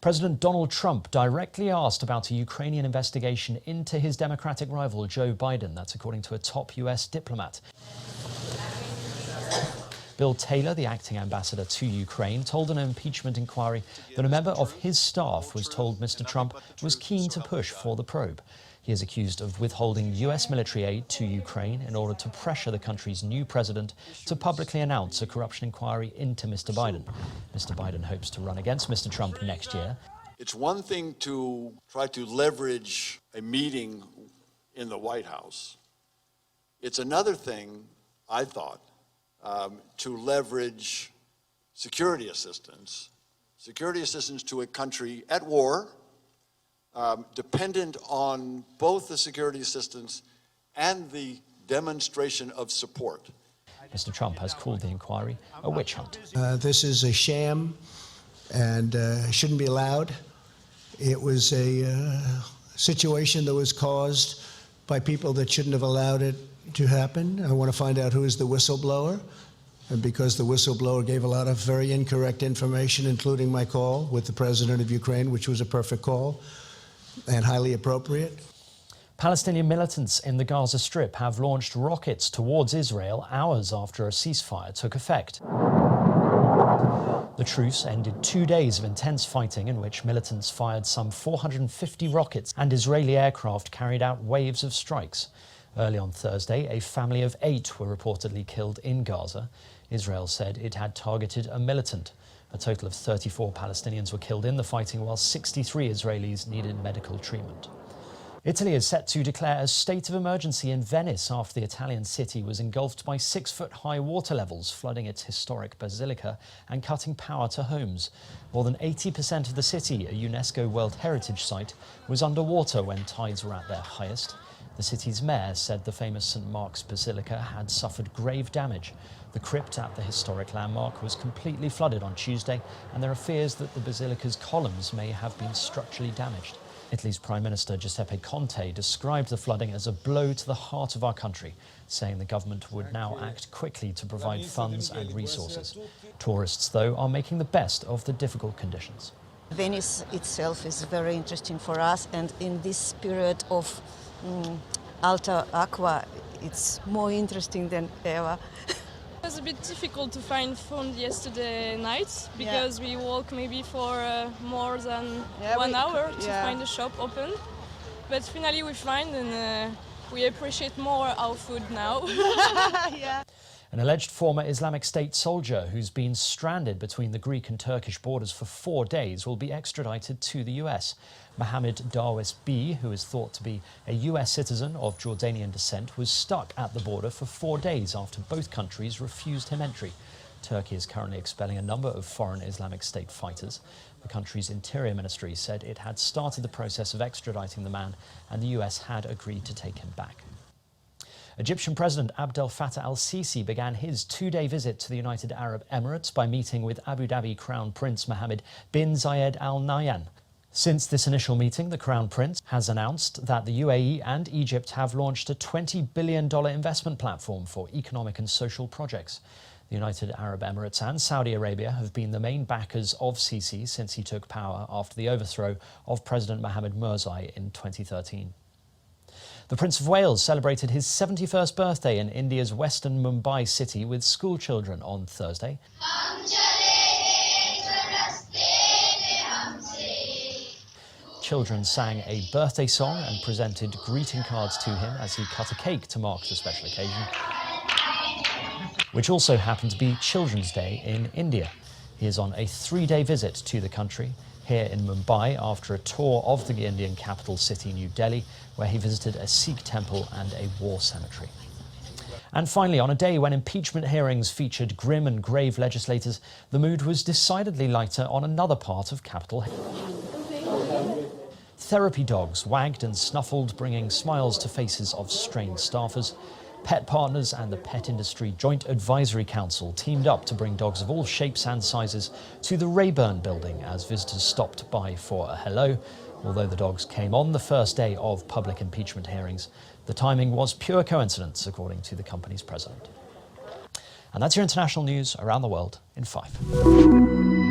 President Donald Trump directly asked about a Ukrainian investigation into his Democratic rival Joe Biden. That's according to a top US diplomat. Bill Taylor, the acting ambassador to Ukraine, told an impeachment inquiry that a member of his staff was told Mr. Trump was keen to push for the probe. He is accused of withholding US military aid to Ukraine in order to pressure the country's new president to publicly announce a corruption inquiry into Mr. Biden. Mr. Biden hopes to run against Mr. Trump next year. It's one thing to try to leverage a meeting in the White House. It's another thing, I thought, to leverage security assistance to a country at war, dependent on both the security assistance and the demonstration of support. Mr. Trump has called the inquiry a witch hunt. This is a sham and shouldn't be allowed. It was a situation that was caused by people that shouldn't have allowed it to happen. I want to find out who is the whistleblower, and because the whistleblower gave a lot of very incorrect information, including my call with the president of Ukraine, which was a perfect call and highly appropriate. Palestinian militants in the Gaza Strip have launched rockets towards Israel hours after a ceasefire took effect. The truce ended 2 days of intense fighting in which militants fired some 450 rockets and Israeli aircraft carried out waves of strikes. Early on Thursday, a family of 8 were reportedly killed in Gaza. Israel said it had targeted a militant. A total of 34 Palestinians were killed in the fighting, while 63 Israelis needed medical treatment. Italy is set to declare a state of emergency in Venice after the Italian city was engulfed by 6-foot-high water levels, flooding its historic basilica and cutting power to homes. More than 80% of the city, a UNESCO World Heritage Site, was underwater when tides were at their highest. The city's mayor said the famous St. Mark's Basilica had suffered grave damage. The crypt at the historic landmark was completely flooded on Tuesday, and there are fears that the basilica's columns may have been structurally damaged. Italy's Prime Minister Giuseppe Conte described the flooding as a blow to the heart of our country, saying the government would now act quickly to provide funds and resources. Tourists, though, are making the best of the difficult conditions. Venice itself is very interesting for us, and in this period of alta aqua, it's more interesting than ever. It was a bit difficult to find food yesterday night because we walked maybe for more than 1 hour to find a shop open. But finally we find, and we appreciate more our food now. An alleged former Islamic State soldier who's been stranded between the Greek and Turkish borders for 4 days will be extradited to the US. Mohammed Darwis B, who is thought to be a US citizen of Jordanian descent, was stuck at the border for 4 days after both countries refused him entry. Turkey is currently expelling a number of foreign Islamic State fighters. The country's interior ministry said it had started the process of extraditing the man, and the US had agreed to take him back. Egyptian President Abdel Fattah al-Sisi began his 2-day visit to the United Arab Emirates by meeting with Abu Dhabi Crown Prince Mohammed bin Zayed Al Nahyan. Since this initial meeting, the Crown Prince has announced that the UAE and Egypt have launched a $20 billion investment platform for economic and social projects. The United Arab Emirates and Saudi Arabia have been the main backers of Sisi since he took power after the overthrow of President Mohamed Morsi in 2013. The Prince of Wales celebrated his 71st birthday in India's western Mumbai city with school children on Thursday. Children sang a birthday song and presented greeting cards to him as he cut a cake to mark the special occasion, which also happened to be Children's Day in India. He is on a 3-day visit to the country, here in Mumbai after a tour of the Indian capital city, New Delhi, where he visited a Sikh temple and a war cemetery. And finally, on a day when impeachment hearings featured grim and grave legislators, the mood was decidedly lighter on another part of Capitol Hill. Therapy dogs wagged and snuffled, bringing smiles to faces of strained staffers. Pet partners and the Pet Industry Joint Advisory Council teamed up to bring dogs of all shapes and sizes to the Rayburn building as visitors stopped by for a hello. Although the dogs came on the first day of public impeachment hearings, the timing was pure coincidence, according to the company's president. And that's your international news around the world in 5.